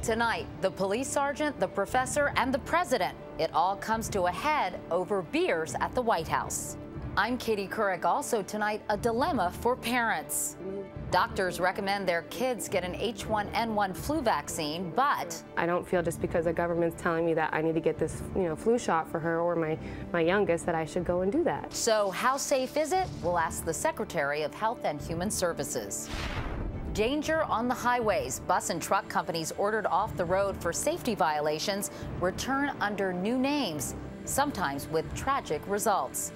Tonight, the police sergeant, the professor, and the president. It all comes to a head over beers at the White House. I'm Katie Couric. Also tonight, a dilemma for parents. Doctors recommend their kids get an H1N1 flu vaccine, but I don't feel just because the government's telling me that I need to get this, flu shot for her or my youngest that I should go and do that. So how safe is it? We'll ask the Secretary of Health and Human Services. Danger on the highways. Bus and truck companies ordered off the road for safety violations return under new names, sometimes with tragic results.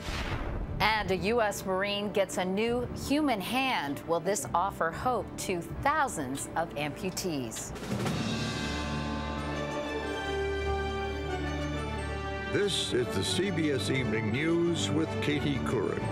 And a U.S. Marine gets a new human hand. Will this offer hope to thousands of amputees? This is the CBS Evening News with Katie Couric.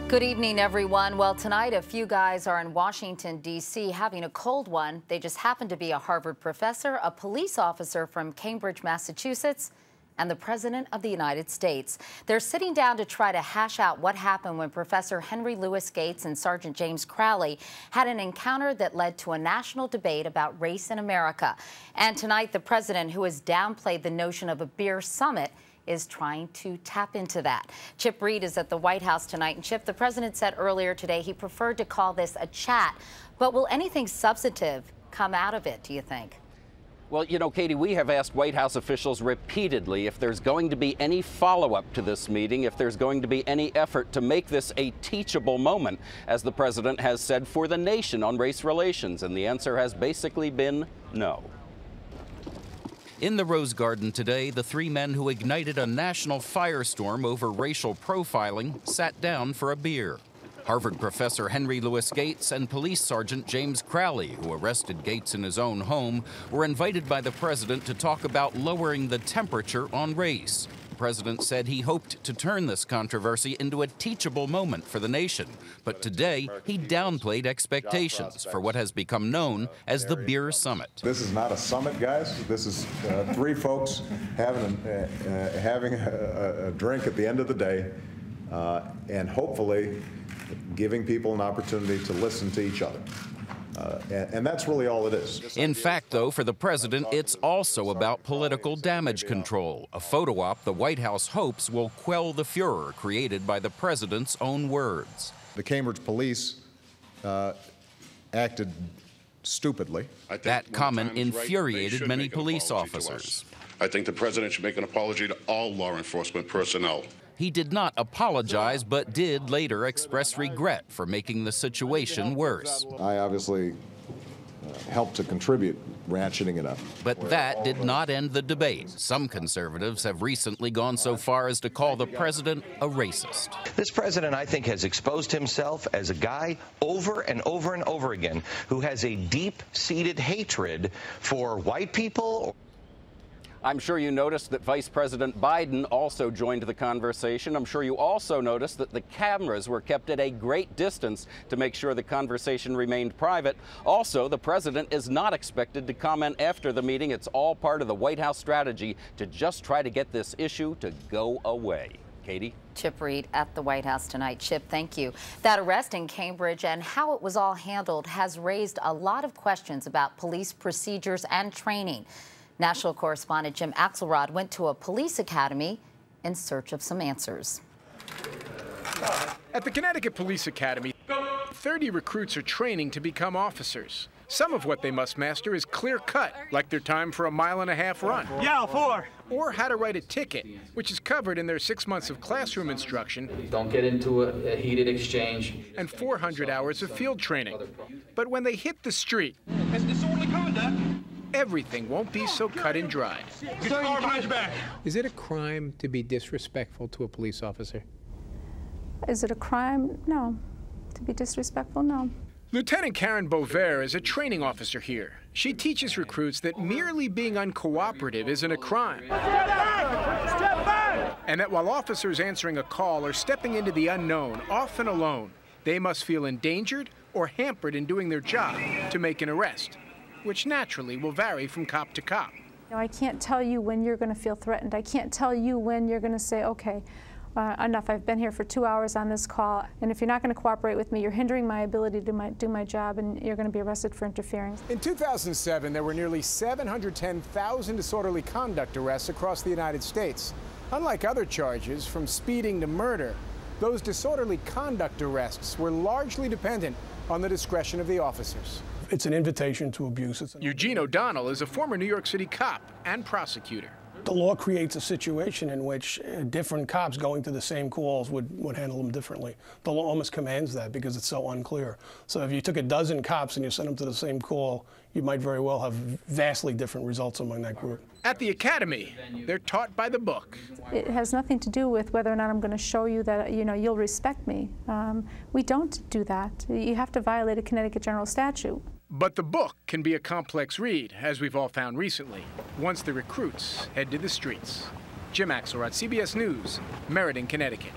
Good evening, everyone. Well, tonight, a few guys are in Washington, D.C. having a cold one. They just happen to be a Harvard professor, a police officer from Cambridge, Massachusetts, and the President of the United States. They're sitting down to try to hash out what happened when Professor Henry Louis Gates and Sergeant James Crowley had an encounter that led to a national debate about race in America. And tonight, the president, who has downplayed the notion of a beer summit, is trying to tap into that. Chip Reed is at the White House tonight. And Chip, the president said earlier today he preferred to call this a chat. But will anything substantive come out of it, do you think? Well, Katie, we have asked White House officials repeatedly if there's going to be any follow-up to this meeting, if there's going to be any effort to make this a teachable moment, as the president has said, for the nation on race relations. And the answer has basically been no. In the Rose Garden today, the three men who ignited a national firestorm over racial profiling sat down for a beer. Harvard professor Henry Louis Gates and police sergeant James Crowley, who arrested Gates in his own home, were invited by the president to talk about lowering the temperature on race. The president said he hoped to turn this controversy into a teachable moment for the nation. But today, he downplayed expectations for what has become known as the Beer Summit. This is not a summit, guys. This is three folks having a drink at the end of the day and hopefully giving people an opportunity to listen to each other. And that's really all it is. In fact, though, for the president, it's also about political damage control, a photo op the White House hopes will quell the furor created by the president's own words. The Cambridge police acted stupidly. That comment infuriated many police officers. I think the president should make an apology to all law enforcement personnel. He did not apologize, but did later express regret for making the situation worse. I obviously helped to contribute ratcheting it up. But that did not end the debate. Some conservatives have recently gone so far as to call the president a racist. This president, I think, has exposed himself as a guy over and over and over again who has a deep-seated hatred for white people. I'm sure you noticed that Vice President Biden also joined the conversation. I'm sure you also noticed that the cameras were kept at a great distance to make sure the conversation remained private. Also, the president is not expected to comment after the meeting. It's all part of the White House strategy to just try to get this issue to go away. Katie? Chip Reed at the White House tonight. Chip, thank you. That arrest in Cambridge and how it was all handled has raised a lot of questions about police procedures and training. National correspondent Jim Axelrod went to a police academy in search of some answers. At the Connecticut Police Academy, 30 recruits are training to become officers. Some of what they must master is clear cut, like their time for a 1.5-mile run. Yeah, 4. Or how to write a ticket, which is covered in their 6 months of classroom instruction. Don't get into a heated exchange. And 400 hours of field training. But when they hit the street, It's disorderly conduct. everything won't be so cut and dried. Get your arm behind your back. Is it a crime to be disrespectful to a police officer? Is it a crime? No. To be disrespectful? No. Lieutenant Karen Bover is a training officer here. She teaches recruits that merely being uncooperative isn't a crime. Step back! Step back! And that while officers answering a call are stepping into the unknown, often alone, they must feel endangered or hampered in doing their job to make an arrest, which naturally will vary from cop to cop. I can't tell you when you're going to feel threatened. I can't tell you when you're going to say, okay, enough. I've been here for 2 hours on this call, and if you're not going to cooperate with me, you're hindering my ability to do my job, and you're going to be arrested for interfering. In 2007, there were nearly 710,000 disorderly conduct arrests across the United States. Unlike other charges, from speeding to murder, those disorderly conduct arrests were largely dependent on the discretion of the officers. It's an invitation to abuse. Eugene O'Donnell is a former New York City cop and prosecutor. The law creates a situation in which different cops going to the same calls would handle them differently. The law almost commands that because it's so unclear. So if you took a dozen cops and you sent them to the same call, you might very well have vastly different results among that group. At the academy, they're taught by the book. It has nothing to do with whether or not I'm going to show you that, you'll respect me. We don't do that. You have to violate a Connecticut general statute. But the book can be a complex read, as we've all found recently, once the recruits head to the streets. Jim Axelrod, CBS News, Meriden, Connecticut.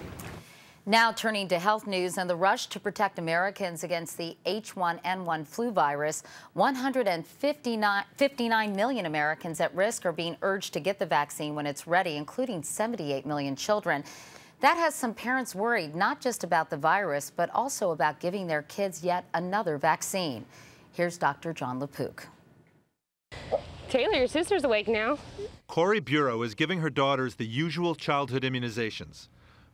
Now turning to health news and the rush to protect Americans against the H1N1 flu virus. 159 million Americans at risk are being urged to get the vaccine when it's ready, including 78 million children. That has some parents worried not just about the virus, but also about giving their kids yet another vaccine. Here's Dr. John LaPook. Taylor, your sister's awake now. Cory Bureau is giving her daughters the usual childhood immunizations.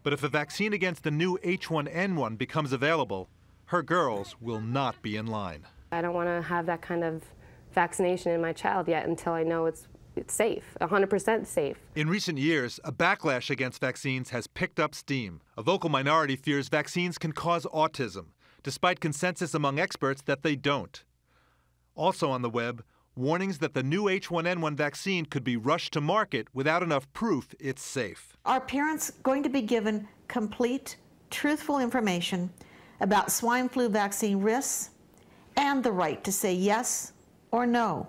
But if a vaccine against the new H1N1 becomes available, her girls will not be in line. I don't want to have that kind of vaccination in my child yet until I know it's safe, 100% safe. In recent years, a backlash against vaccines has picked up steam. A vocal minority fears vaccines can cause autism, despite consensus among experts that they don't. Also on the web, warnings that the new H1N1 vaccine could be rushed to market without enough proof it's safe. Are parents going to be given complete, truthful information about swine flu vaccine risks and the right to say yes or no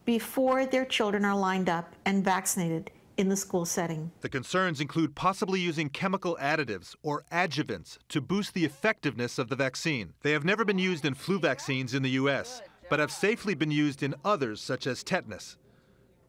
before their children are lined up and vaccinated in the school setting? The concerns include possibly using chemical additives or adjuvants to boost the effectiveness of the vaccine. They have never been used in flu vaccines in the U.S., but have safely been used in others, such as tetanus.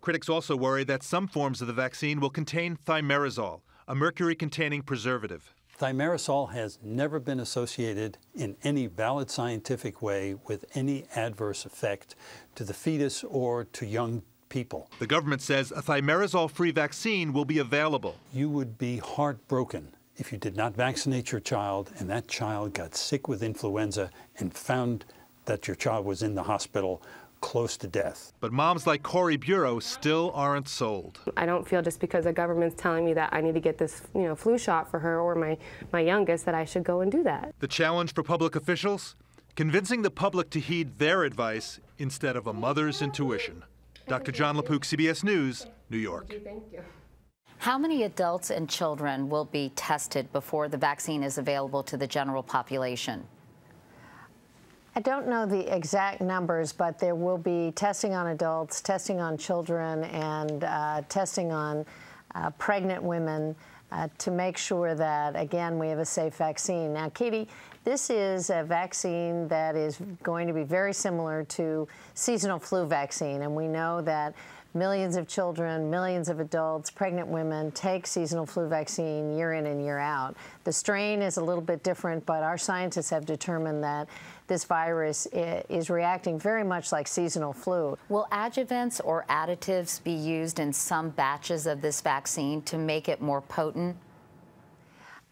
Critics also worry that some forms of the vaccine will contain thimerosal, a mercury-containing preservative. Thimerosal has never been associated in any valid scientific way with any adverse effect to the fetus or to young people. The government says a thimerosal-free vaccine will be available. You would be heartbroken if you did not vaccinate your child and that child got sick with influenza and found that your child was in the hospital close to death. But moms like Cory Bureau still aren't sold. I don't feel just because the government's telling me that I need to get this flu shot for her or my youngest that I should go and do that. The challenge for public officials? Convincing the public to heed their advice instead of a mother's intuition. Dr. John LaPook, CBS News, New York. Thank you. How many adults and children will be tested before the vaccine is available to the general population? I don't know the exact numbers, but there will be testing on adults, testing on children, and testing on pregnant women to make sure that, again, we have a safe vaccine. Now, Katie, this is a vaccine that is going to be very similar to seasonal flu vaccine, and we know that millions of children, millions of adults, pregnant women take seasonal flu vaccine year in and year out. The strain is a little bit different, but our scientists have determined that this virus is reacting very much like seasonal flu. Will adjuvants or additives be used in some batches of this vaccine to make it more potent?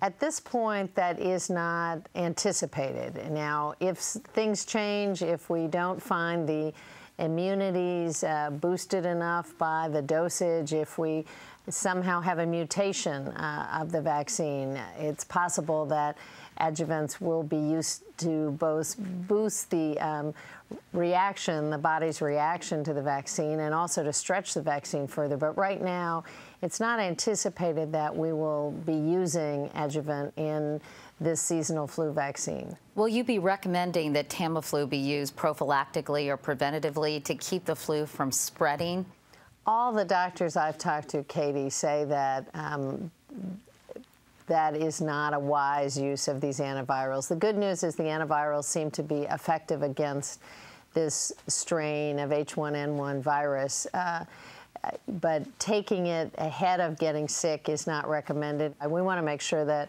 At this point, that is not anticipated. Now, if things change, if we don't find the immunities boosted enough by the dosage, if we somehow have a mutation of the vaccine, it's possible that adjuvants will be used to both boost the reaction, the body's reaction to the vaccine, and also to stretch the vaccine further. But right now, it's not anticipated that we will be using adjuvant in this seasonal flu vaccine. Will you be recommending that Tamiflu be used prophylactically or preventatively to keep the flu from spreading? All the doctors I've talked to, Katie, say that that is not a wise use of these antivirals. The good news is the antivirals seem to be effective against this strain of H1N1 virus. but taking it ahead of getting sick is not recommended. We want to make sure that,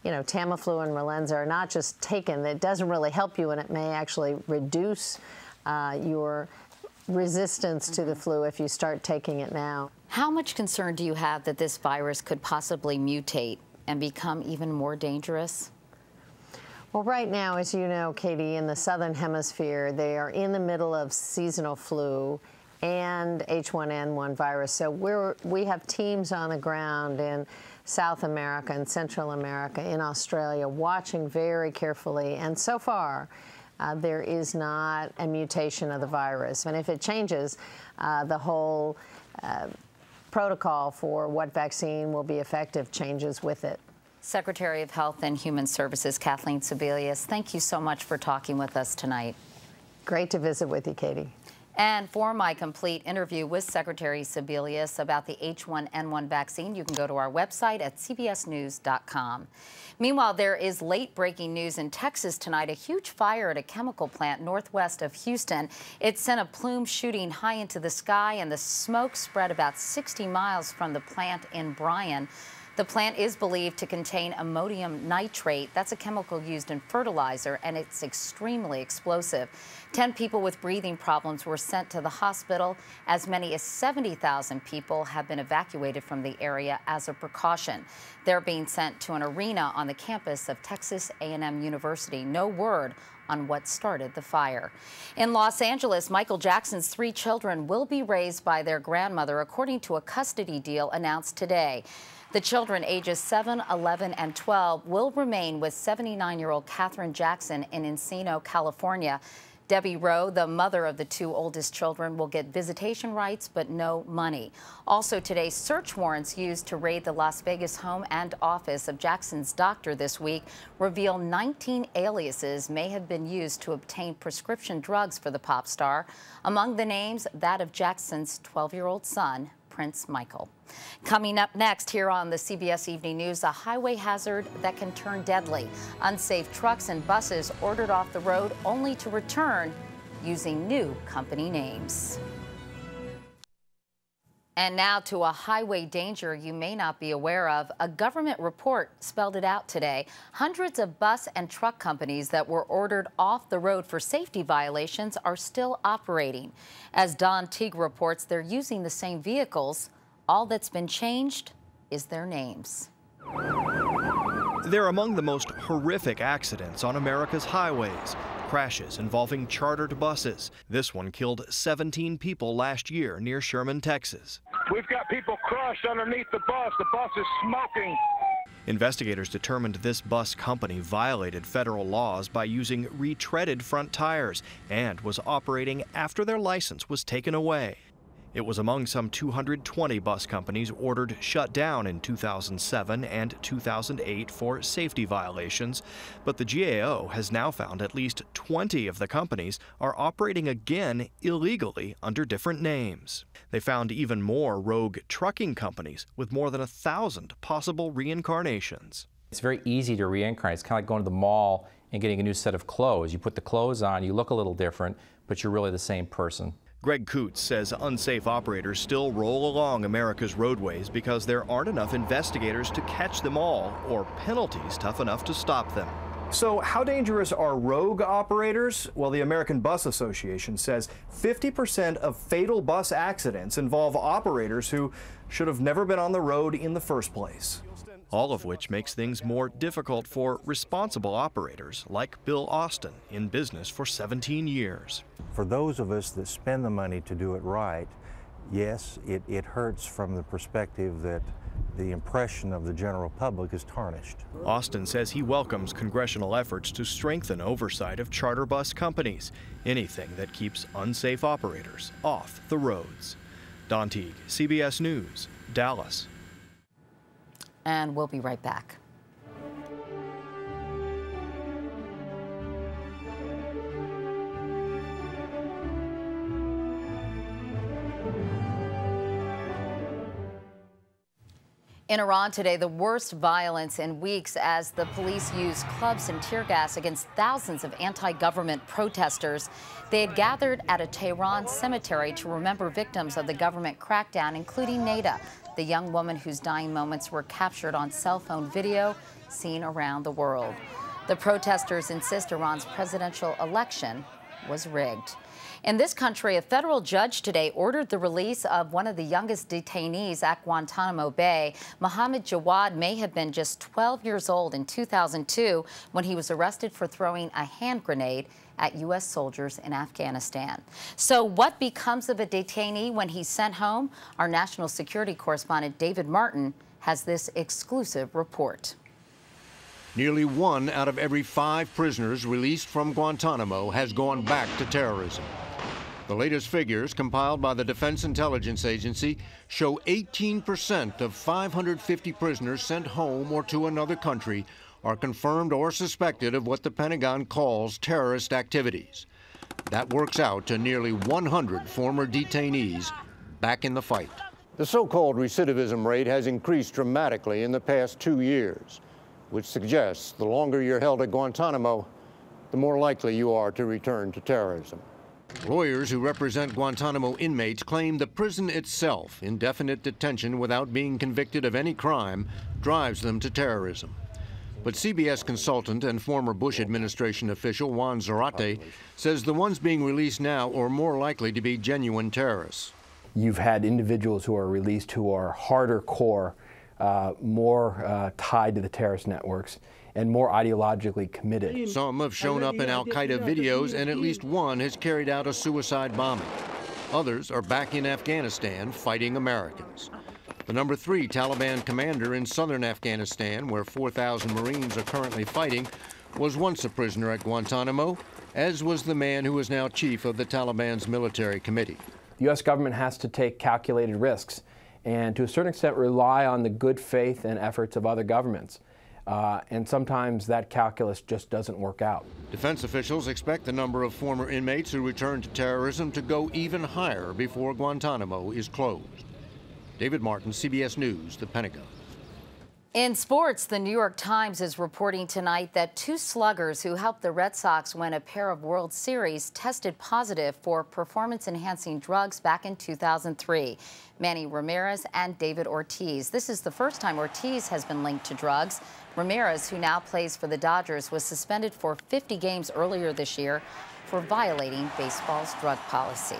Tamiflu and Relenza are not just taken. It doesn't really help you, and it may actually reduce your resistance to the flu if you start taking it now. How much concern do you have that this virus could possibly mutate and become even more dangerous? Well, right now, as you know, Katie, in the Southern Hemisphere, they are in the middle of seasonal flu and H1N1 virus. So we have teams on the ground in South America and Central America, in Australia, watching very carefully. And so far, there is not a mutation of the virus. And if it changes, the whole protocol for what vaccine will be effective changes with it. Secretary of Health and Human Services Kathleen Sebelius, thank you so much for talking with us tonight. Great to visit with you, Katie. And for my complete interview with Secretary Sebelius about the H1N1 vaccine, you can go to our website at cbsnews.com. Meanwhile, there is late-breaking news in Texas tonight. A huge fire at a chemical plant northwest of Houston. It sent a plume shooting high into the sky, and the smoke spread about 60 miles from the plant in Bryan. The plant is believed to contain ammonium nitrate. That's a chemical used in fertilizer, and it's extremely explosive. 10 people with breathing problems were sent to the hospital. As many as 70,000 people have been evacuated from the area as a precaution. They're being sent to an arena on the campus of Texas A&M University. No word on what started the fire. In Los Angeles, Michael Jackson's 3 children will be raised by their grandmother, according to a custody deal announced today. The children ages 7, 11, and 12 will remain with 79-year-old Katherine Jackson in Encino, California. Debbie Rowe, the mother of the 2 oldest children, will get visitation rights but no money. Also today, search warrants used to raid the Las Vegas home and office of Jackson's doctor this week reveal 19 aliases may have been used to obtain prescription drugs for the pop star. Among the names, that of Jackson's 12-year-old son, Prince Michael. Coming up next here on the CBS Evening News, a highway hazard that can turn deadly. Unsafe trucks and buses ordered off the road only to return using new company names. And now to a highway danger you may not be aware of. A government report spelled it out today. Hundreds of bus and truck companies that were ordered off the road for safety violations are still operating. As Don Teague reports, they're using the same vehicles. All that's been changed is their names. They're among the most horrific accidents on America's highways. Crashes involving chartered buses. This one killed 17 people last year near Sherman, Texas. We've got people crushed underneath the bus. The bus is smoking. Investigators determined this bus company violated federal laws by using retreaded front tires and was operating after their license was taken away. It was among some 220 bus companies ordered shut down in 2007 and 2008 for safety violations, but the GAO has now found at least 20 of the companies are operating again illegally under different names. They found even more rogue trucking companies with more than 1,000 possible reincarnations. It's very easy to reincarnate. It's kind of like going to the mall and getting a new set of clothes. You put the clothes on, you look a little different, but you're really the same person. Greg Coots says unsafe operators still roll along America's roadways because there aren't enough investigators to catch them all or penalties tough enough to stop them. So how dangerous are rogue operators? Well, the American Bus Association says 50% of fatal bus accidents involve operators who should have never been on the road in the first place. All of which makes things more difficult for responsible operators like Bill Austin, in business for 17 years. For those of us that spend the money to do it right, yes, it hurts from the perspective that the impression of the general public is tarnished. Austin says he welcomes congressional efforts to strengthen oversight of charter bus companies, anything that keeps unsafe operators off the roads. Don Teague, CBS News, Dallas. And we'll be right back. In Iran today, the worst violence in weeks as the police used clubs and tear gas against thousands of anti-government protesters. They had gathered at a Tehran cemetery to remember victims of the government crackdown, including Neda, the young woman whose dying moments were captured on cell phone video seen around the world. The protesters insist Iran's presidential election was rigged. In this country, a federal judge today ordered the release of one of the youngest detainees at Guantanamo Bay. Mohammed Jawad may have been just 12 years old in 2002 when he was arrested for throwing a hand grenade at U.S. soldiers in Afghanistan. So what becomes of a detainee when he's sent home? Our national security correspondent David Martin has this exclusive report. Nearly 1 out of every 5 prisoners released from Guantanamo has gone back to terrorism. The latest figures, compiled by the Defense Intelligence Agency, show 18% of 550 prisoners sent home or to another country are confirmed or suspected of what the Pentagon calls terrorist activities. That works out to nearly 100 former detainees back in the fight. The so-called recidivism rate has increased dramatically in the past 2 years, which suggests the longer you're held at Guantanamo, the more likely you are to return to terrorism. Lawyers who represent Guantanamo inmates claim the prison itself, indefinite detention without being convicted of any crime, drives them to terrorism. But CBS consultant and former Bush administration official Juan Zarate says the ones being released now are more likely to be genuine terrorists. You've had individuals who are released who are harder core, more tied to the terrorist networks, and more ideologically committed. Some have shown up in al-Qaeda videos, and at least one has carried out a suicide bombing. Others are back in Afghanistan fighting Americans. The number 3 Taliban commander in southern Afghanistan, where 4,000 Marines are currently fighting, was once a prisoner at Guantanamo, as was the man who is now chief of the Taliban's military committee. The U.S. government has to take calculated risks and to a certain extent rely on the good faith and efforts of other governments. And sometimes that calculus just doesn't work out. Defense officials expect the number of former inmates who return to terrorism to go even higher before Guantanamo is closed. David Martin, CBS News, the Pentagon. In sports, the New York Times is reporting tonight that 2 sluggers who helped the Red Sox win a pair of World Series tested positive for performance-enhancing drugs back in 2003. Manny Ramirez and David Ortiz. This is the first time Ortiz has been linked to drugs. Ramirez, who now plays for the Dodgers, was suspended for 50 games earlier this year for violating baseball's drug policy.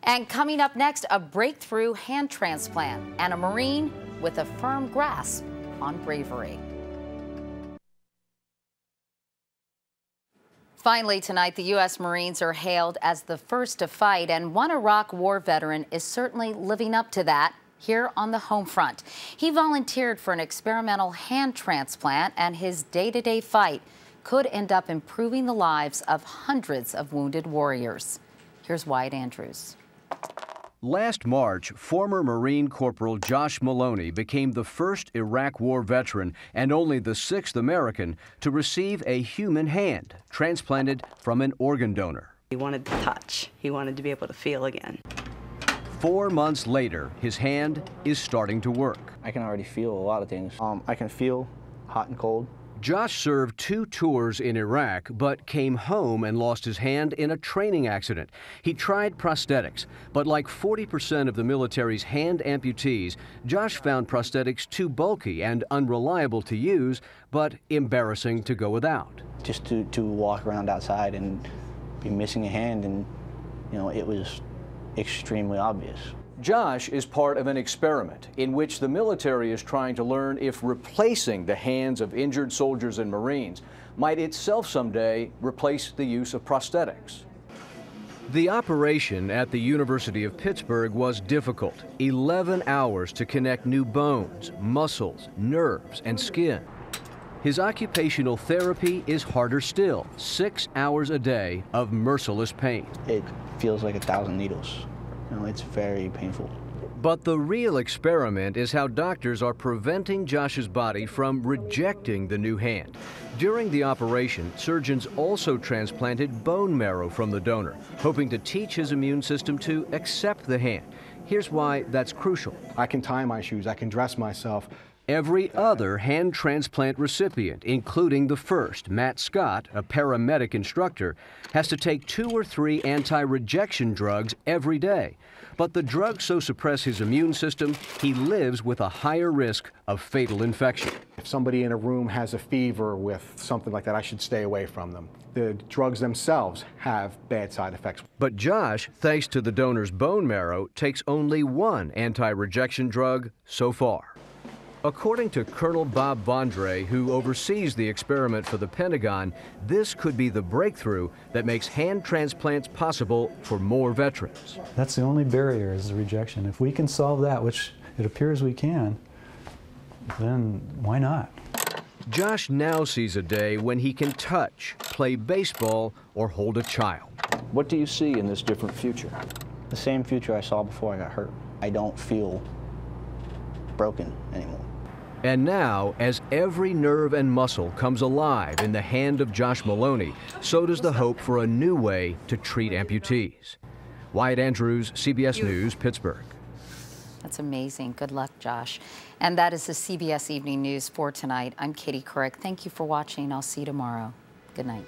And coming up next, a breakthrough hand transplant and a Marine with a firm grasp on bravery. Finally tonight, the U.S. Marines are hailed as the first to fight, and one Iraq War veteran is certainly living up to that here on the home front. He volunteered for an experimental hand transplant, and his day-to-day fight could end up improving the lives of hundreds of wounded warriors. Here's Wyatt Andrews. Last March, former Marine Corporal Josh Maloney became the first Iraq War veteran and only the 6th American to receive a human hand transplanted from an organ donor. He wanted to touch. He wanted to be able to feel again. 4 months later, his hand is starting to work. I can already feel a lot of things. I can feel hot and cold. Josh served 2 tours in Iraq, but came home and lost his hand in a training accident. He tried prosthetics, but like 40% of the military's hand amputees, Josh found prosthetics too bulky and unreliable to use, but embarrassing to go without. Just to walk around outside and be missing a hand, and it was extremely obvious. Josh is part of an experiment in which the military is trying to learn if replacing the hands of injured soldiers and Marines might itself someday replace the use of prosthetics. The operation at the University of Pittsburgh was difficult. 11 hours to connect new bones, muscles, nerves, and skin. His occupational therapy is harder still. 6 hours a day of merciless pain. It feels like 1,000 needles. It's very painful. But the real experiment is how doctors are preventing Josh's body from rejecting the new hand. During the operation, surgeons also transplanted bone marrow from the donor, hoping to teach his immune system to accept the hand. Here's why that's crucial. I can tie my shoes, I can dress myself, Every other hand transplant recipient, including the first, Matt Scott, a paramedic instructor, has to take 2 or 3 anti-rejection drugs every day. But the drugs so suppress his immune system, he lives with a higher risk of fatal infection. If somebody in a room has a fever with something like that, I should stay away from them. The drugs themselves have bad side effects. But Josh, thanks to the donor's bone marrow, takes only 1 anti-rejection drug so far. According to Colonel Bob Bondre, who oversees the experiment for the Pentagon, this could be the breakthrough that makes hand transplants possible for more veterans. That's the only barrier, is the rejection. If we can solve that, which it appears we can, then why not? Josh now sees a day when he can touch, play baseball, or hold a child. What do you see in this different future? The same future I saw before I got hurt. I don't feel broken anymore. And now, as every nerve and muscle comes alive in the hand of Josh Maloney, so does the hope for a new way to treat amputees. Wyatt Andrews, CBS News, Pittsburgh. That's amazing. Good luck, Josh. And that is the CBS Evening News for tonight. I'm Katie Couric. Thank you for watching. I'll see you tomorrow. Good night.